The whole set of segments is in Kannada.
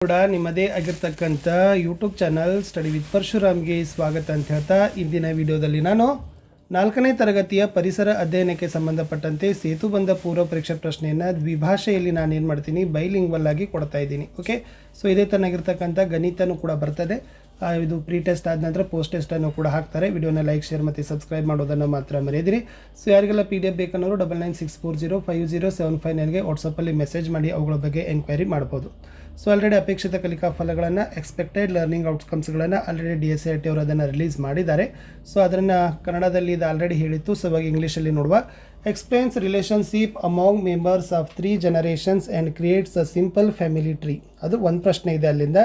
ಕೂಡ ನಿಮ್ಮದೇ ಆಗಿರ್ತಕ್ಕಂಥ ಯೂಟ್ಯೂಬ್ ಚಾನಲ್ ಸ್ಟಡಿ ವಿತ್ ಪರಶುರಾಮ್ಗೆ ಸ್ವಾಗತ ಅಂತ ಹೇಳ್ತಾ ಇಂದಿನ ವಿಡಿಯೋದಲ್ಲಿ ನಾನು 4ನೇ ತರಗತಿಯ ಪರಿಸರ ಅಧ್ಯಯನಕ್ಕೆ ಸಂಬಂಧಪಟ್ಟಂತೆ ಸೇತುಬಂಧ ಪೂರ್ವ ಪರೀಕ್ಷಾ ಪ್ರಶ್ನೆಯನ್ನು ದ್ವಿಭಾಷೆಯಲ್ಲಿ ನಾನು ಏನು ಮಾಡ್ತೀನಿ ಬೈಲಿಂಗ್ವಲ್ ಆಗಿ ಕೊಡ್ತಾ ಇದ್ದೀನಿ. ಓಕೆ, ಸೊ ಇದೇ ತನ್ನಾಗಿರ್ತಕ್ಕಂಥ ಗಣಿತನೂ ಕೂಡ ಬರ್ತದೆ. ಇದು ಪ್ರೀ ಟೆಸ್ಟ್ ಆದ ನಂತರ ಪೋಸ್ಟ್ ಟೆಸ್ಟನ್ನು ಕೂಡ ಹಾಕ್ತಾರೆ. ವಿಡಿಯೋನ ಲೈಕ್ ಶೇರ್ ಮತ್ತು ಸಬ್ಸ್ಕ್ರೈಬ್ ಮಾಡೋದನ್ನು ಮಾತ್ರ ಮರೆಯದಿರಿ. ಸೊ ಯಾರಿಗೆಲ್ಲ PDF ಬೇಕನ್ನೋರು 9964050759ಗೆ ವಾಟ್ಸಪ್ಪಲ್ಲಿ ಮೆಸೇಜ್ ಮಾಡಿ ಅವುಗಳ ಬಗ್ಗೆ ಎಂಕ್ವೈರಿ ಮಾಡ್ಬೋದು. ಸೊ ಆಲ್ರೆಡಿ ಅಪೇಕ್ಷಿತ ಕಲಿಕಾ ಫಲಗಳನ್ನು ಎಕ್ಸ್ಪೆಕ್ಟೆಡ್ ಲರ್ನಿಂಗ್ ಔಟ್ಕಮ್ಸ್ಗಳನ್ನು ಆಲ್ರೆಡಿ DSIRT ಅವರು ಅದನ್ನು ರಿಲೀಸ್ ಮಾಡಿದ್ದಾರೆ. ಸೊ ಅದನ್ನು ಕನ್ನಡದಲ್ಲಿ ಇದು ಆಲ್ರೆಡಿ ಹೇಳಿತ್ತು. ಸೊ ಇವಾಗ ಇಂಗ್ಲೀಷಲ್ಲಿ ನೋಡುವ. Explains relationship among members of 3 generations and creates a simple family tree. ಅದು ಒಂದು ಪ್ರಶ್ನೆ ಇದೆ ಅಲ್ಲಿಂದ.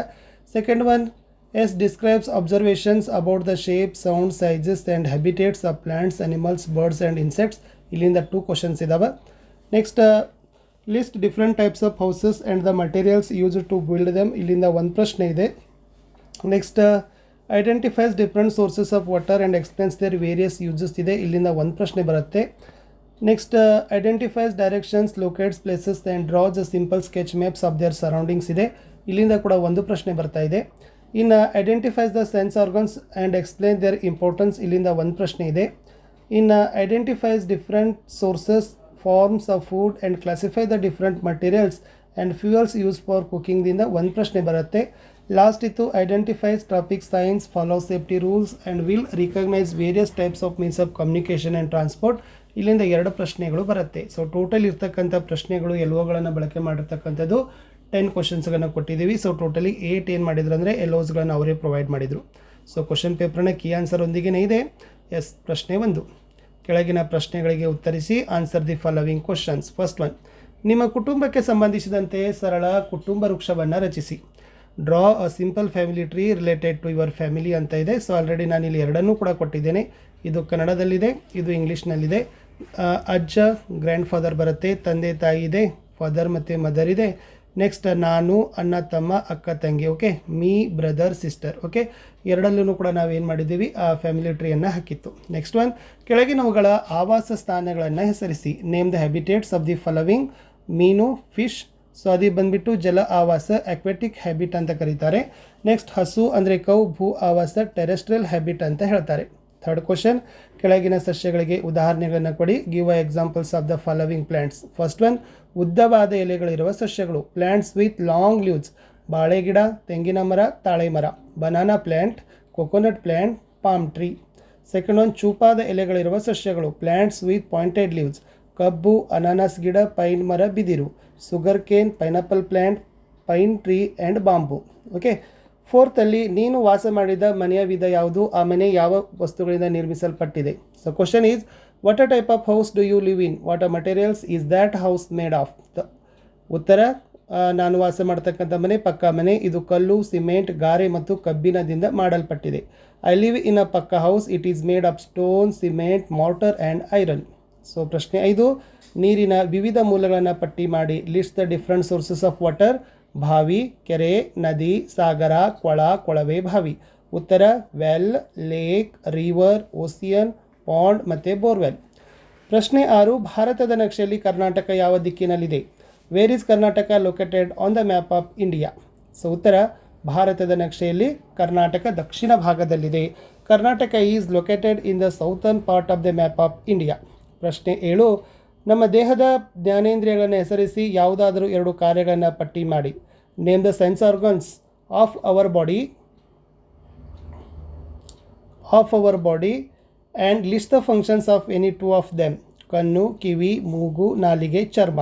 Second one, yes describes observations about the shape, sound, sizes and habitats of plants, animals, birds and insects. ಇಲ್ಲಿಂದ 2 ಕ್ವಶನ್ಸ್ ಇದಾವೆ. Next, list different types of houses and the materials use to build them. ಇಲ್ಲಿಂದ ಒಂದು ಪ್ರಶ್ನೆ ಇದೆ. Next, identifies different sources of water and explains there various uses ಇದೆ. ಇಲ್ಲಿಂದ ಒಂದು ಪ್ರಶ್ನೆ ಬರುತ್ತೆ. Next, identifies directions, locates places and draws a simple sketch maps of their surroundings ಇದೆ. ಇಲ್ಲಿಂದ ಕೂಡ ಒಂದು ಪ್ರಶ್ನೆ ಬರ್ತಾ ಇದೆ. ಇನ್ನು identifies the sense organs and explain their importance. ಇಲ್ಲಿಂದ ಒಂದು ಪ್ರಶ್ನೆ ಇದೆ. ಇನ್ನು identifies different sources, forms of food and classify the different materials and fuels use for ಕುಕಿಂಗ್ದಿಂದ ಒಂದು ಪ್ರಶ್ನೆ ಬರುತ್ತೆ. ಲಾಸ್ಟ್ ಇತ್ತು identifies traffic signs, follow safety rules and will recognise various types of means of communication and transport. ಇಲ್ಲಿಂದ 2 ಪ್ರಶ್ನೆಗಳು ಬರುತ್ತೆ. ಸೊ ಟೋಟಲ್ ಇರ್ತಕ್ಕಂಥ ಪ್ರಶ್ನೆಗಳು LOಗಳನ್ನು ಬಳಕೆ ಮಾಡಿರ್ತಕ್ಕಂಥದ್ದು 10 ಕ್ವಶನ್ಸ್ಗಳನ್ನು ಕೊಟ್ಟಿದ್ದೀವಿ. ಸೊ ಟೋಟಲಿ 8 ಏನು ಮಾಡಿದ್ರು ಅಂದರೆ LOಸ್ಗಳನ್ನು ಅವರೇ ಪ್ರೊವೈಡ್ ಮಾಡಿದರು. ಸೊ ಕ್ವಶನ್ ಪೇಪರ್ನ ಕೀ ಆನ್ಸರ್ ಒಂದಿಗೆ ಇದೆ. ಎಸ್, ಪ್ರಶ್ನೆ 1, ಕೆಳಗಿನ ಪ್ರಶ್ನೆಗಳಿಗೆ ಉತ್ತರಿಸಿ. Answer the following questions. First one, ನಿಮ್ಮ ಕುಟುಂಬಕ್ಕೆ ಸಂಬಂಧಿಸಿದಂತೆ ಸರಳ ಕುಟುಂಬ ವೃಕ್ಷವನ್ನು ರಚಿಸಿ. Draw a simple family tree related to your family ಅಂತ ಇದೆ. ಸೊ ಆಲ್ರೆಡಿ ನಾನು ಇಲ್ಲಿ 2 ಕೂಡ ಕೊಟ್ಟಿದ್ದೇನೆ. ಇದು ಕನ್ನಡದಲ್ಲಿದೆ, ಇದು ಇಂಗ್ಲೀಷ್ನಲ್ಲಿದೆ. ಅಜ್ಜ ಗ್ರ್ಯಾಂಡ್ ಫಾದರ್ ಬರುತ್ತೆ, ತಂದೆ ತಾಯಿ ಇದೆ, ಫಾದರ್ ಮತ್ತು ಮದರ್ ಇದೆ. ನೆಕ್ಸ್ಟ್, ನಾನು, ಅಣ್ಣ ತಮ್ಮ, ಅಕ್ಕ ತಂಗಿ. Okay, me, brother, sister. Okay, ಎರಡಲ್ಲೂ ಕೂಡ ನಾವೇನು ಮಾಡಿದ್ದೀವಿ, ಆ ಫ್ಯಾಮಿಲಿ ಟ್ರೀಯನ್ನು ಹಾಕಿತ್ತು. ನೆಕ್ಸ್ಟ್ ಒನ್, ಕೆಳಗಿನವುಗಳ ಆವಾಸ ಸ್ಥಾನಗಳನ್ನು ಹೆಸರಿಸಿ. Name the habitats of the following. ಮೀನು, ಫಿಶ್. ಸೊ ಅದು ಬಂದುಬಿಟ್ಟು ಜಲ ಆವಾಸ, ಅಕ್ವೆಟಿಕ್ ಹ್ಯಾಬಿಟ್ ಅಂತ ಕರೀತಾರೆ. ನೆಕ್ಸ್ಟ್, ಹಸು ಅಂದರೆ ಕೌ, ಭೂ ಆವಾಸ, ಟೆರೆಸ್ಟ್ರಿಯಲ್ ಹ್ಯಾಬಿಟ್ ಅಂತ ಹೇಳ್ತಾರೆ. ಥರ್ಡ್ ಕ್ವಶನ್, ಕೆಳಗಿನ ಸಸ್ಯಗಳಿಗೆ ಉದಾಹರಣೆಗಳನ್ನು ಕೊಡಿ. Give a examples of the following plants. First one, ಉದ್ದವಾದ ಎಲೆಗಳಿರುವ ಸಸ್ಯಗಳು. Plants with long leaves. ಬಾಳೆ ಗಿಡ, ತೆಂಗಿನ ಮರ, ತಾಳೆ ಮರ. Banana plant, coconut plant, palm tree. Second one, ಚೂಪಾದ ಎಲೆಗಳಿರುವ ಸಸ್ಯಗಳು. Plants with pointed leaves. ಕಬ್ಬು, ಅನಾನಸ್ ಗಿಡ, ಪೈನ್ ಮರ, ಬಿದಿರು. Sugar cane, pineapple plant, pine tree and bamboo. Okay, ಫೋರ್ತಲ್ಲಿ, ನೀನು ವಾಸ ಮಾಡಿದ ಮನೆಯ ವಿಧ ಯಾವುದು? ಆ ಮನೆ ಯಾವ ವಸ್ತುಗಳಿಂದ ನಿರ್ಮಿಸಲ್ಪಟ್ಟಿದೆ? So question is, what a type of house do you live in? What a materials is that house made of? ಉತ್ತರ, ನಾನು ವಾಸ ಮಾಡ್ತಕ್ಕಂಥ ಮನೆ ಪಕ್ಕಾ ಮನೆ. ಇದು ಕಲ್ಲು, ಸಿಮೆಂಟ್, ಗಾರೆ ಮತ್ತು ಕಬ್ಬಿಣದಿಂದ ಮಾಡಲ್ಪಟ್ಟಿದೆ. I live in a pucca house. It is made of stone, cement, mortar and iron. So ಪ್ರಶ್ನೆ 5, ನೀರಿನ ವಿವಿಧ ಮೂಲಗಳನ್ನು ಪಟ್ಟಿ ಮಾಡಿ. List the different sources of water. ಬಾವಿ, ಕೆರೆ, ನದಿ, ಸಾಗರ, ಕೊಳ, ಕೊಳವೆ ಬಾವಿ. ಉತ್ತರ, well, lake, river, ocean, pond ಮತ್ತು ಬೋರ್ವೆಲ್. ಪ್ರಶ್ನೆ 6, ಭಾರತದ ನಕ್ಷೆಯಲ್ಲಿ ಕರ್ನಾಟಕ ಯಾವ ದಿಕ್ಕಿನಲ್ಲಿದೆ? Where is Karnataka located on the map of India? So ಉತ್ತರ, ಭಾರತದ ನಕ್ಷೆಯಲ್ಲಿ ಕರ್ನಾಟಕ ದಕ್ಷಿಣ ಭಾಗದಲ್ಲಿದೆ. Karnataka is located in the southern part of the map of India. ಪ್ರಶ್ನೆ 7, ನಮ್ಮ ದೇಹದ ಜ್ಞಾನೇಂದ್ರಿಯಗಳನ್ನು ಹೆಸರಿಸಿ. ಯಾವುದಾದರೂ 2 ಕಾರ್ಯಗಳನ್ನು ಪಟ್ಟಿ ಮಾಡಿ. Name the sense organs of our body and list the functions of any 2 of them. ಕಣ್ಣು, ಕಿವಿ, ಮೂಗು, ನಾಲಿಗೆ, ಚರ್ಮ.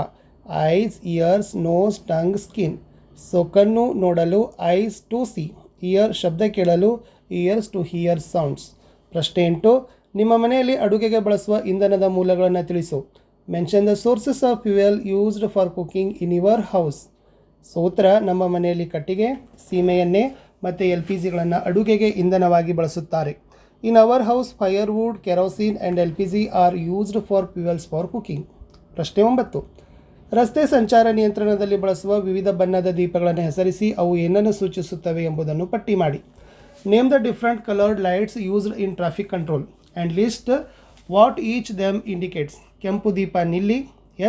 Eyes, ears, nose, tongue, skin. So ಕಣ್ಣು ನೋಡಲು, ಐಸ್ ಟು ಸಿ. ಇಯರ್ ಶಬ್ದ ಕೇಳಲು, ಇಯರ್ಸ್ ಟು ಹಿಯರ್ ಸೌಂಡ್ಸ್. ಪ್ರಶ್ನೆ 8, ನಿಮ್ಮ ಮನೆಯಲ್ಲಿ ಅಡುಗೆಗೆ ಬಳಸುವ ಇಂಧನದ ಮೂಲಗಳನ್ನು ತಿಳಿಸು. Mention the sources of fuel used for cooking in your house. So ಉತ್ತರ, ನಮ್ಮ ಮನೆಯಲ್ಲಿ ಕಟ್ಟಿಗೆ, ಸೀಮೆ ಎಣ್ಣೆ ಮತ್ತು LPGಗಳನ್ನು ಅಡುಗೆಗೆ ಇಂಧನವಾಗಿ ಬಳಸುತ್ತಾರೆ. In our house firewood, kerosene and LPG are used for fuels for cooking. ಪ್ರಶ್ನೆ 9, ರಸ್ತೆ ಸಂಚಾರ ನಿಯಂತ್ರಣದಲ್ಲಿ ಬಳಸುವ ವಿವಿಧ ಬಣ್ಣದ ದೀಪಗಳನ್ನು ಹೆಸರಿಸಿ. ಅವು ಏನನ್ನು ಸೂಚಿಸುತ್ತವೆ ಎಂಬುದನ್ನು ಪಟ್ಟಿ ಮಾಡಿ. Name the different coloured lights used in traffic control and list what each them indicates. ಕೆಂಪು ದೀಪ ನಿಲ್ಲಿ,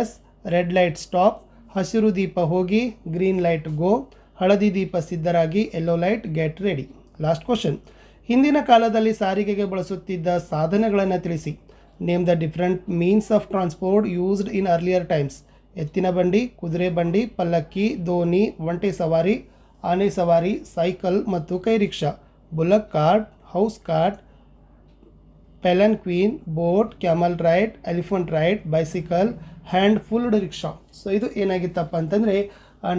ಎಸ್. Red light stop. ಹಸಿರು ದೀಪ ಹೋಗಿ, ಗ್ರೀನ್ ಲೈಟ್ ಗೋ. ಹಳದಿ ದೀಪ ಸಿದ್ಧರಾಗಿ, yellow light get ready. Last question. ಹಿಂದಿನ ಕಾಲದಲ್ಲಿ ಸಾರಿಗೆಗೆ ಬಳಸುತ್ತಿದ್ದ ಸಾಧನಗಳನ್ನು ತಿಳಿಸಿ. Name the different means of transport used in earlier times. ಎತ್ತಿನ ಬಂಡಿ, ಕುದುರೆ ಬಂಡಿ, ಪಲ್ಲಕ್ಕಿ, ದೋಣಿ, ಒಂಟೆ ಸವಾರಿ, ಆನೆ ಸವಾರಿ, ಸೈಕಲ್ ಮತ್ತು ಕೈ rickshaw. Bullock cart, horse cart, palanquin, boat, camel ride, elephant ride, bicycle, hand pulled rickshaw. So ಇದು ಏನಾಗಿತ್ತಪ್ಪ ಅಂತಂದರೆ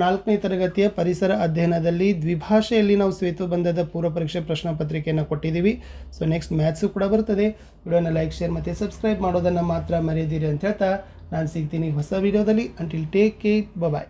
4ನೇ ತರಗತಿಯ ಪರಿಸರ ಅಧ್ಯಯನದಲ್ಲಿ ದ್ವಿಭಾಷೆಯಲ್ಲಿ ನಾವು ಸೇತುಬಂಧದ ಪೂರ್ವ ಪರೀಕ್ಷೆ ಪ್ರಶ್ನೆ ಪತ್ರಿಕೆಯನ್ನು ಕೊಟ್ಟಿದ್ದೀವಿ. ಸೊ ನೆಕ್ಸ್ಟ್ ಮ್ಯಾಥ್ಸು ಕೂಡ ಬರ್ತದೆ. ವಿಡಿಯೋನ ಲೈಕ್, ಶೇರ್ ಮತ್ತು ಸಬ್ಸ್ಕ್ರೈಬ್ ಮಾಡೋದನ್ನು ಮಾತ್ರ ಮರೆಯದಿರಿ ಅಂತ ಹೇಳ್ತಾ ನಾನು ಸಿಗ್ತೀನಿ ಹೊಸ ವಿಡಿಯೋದಲ್ಲಿ. ಅಂಟಿಲ್ ಟೇಕ್ ಕೇರ್, ಬಾಯ್.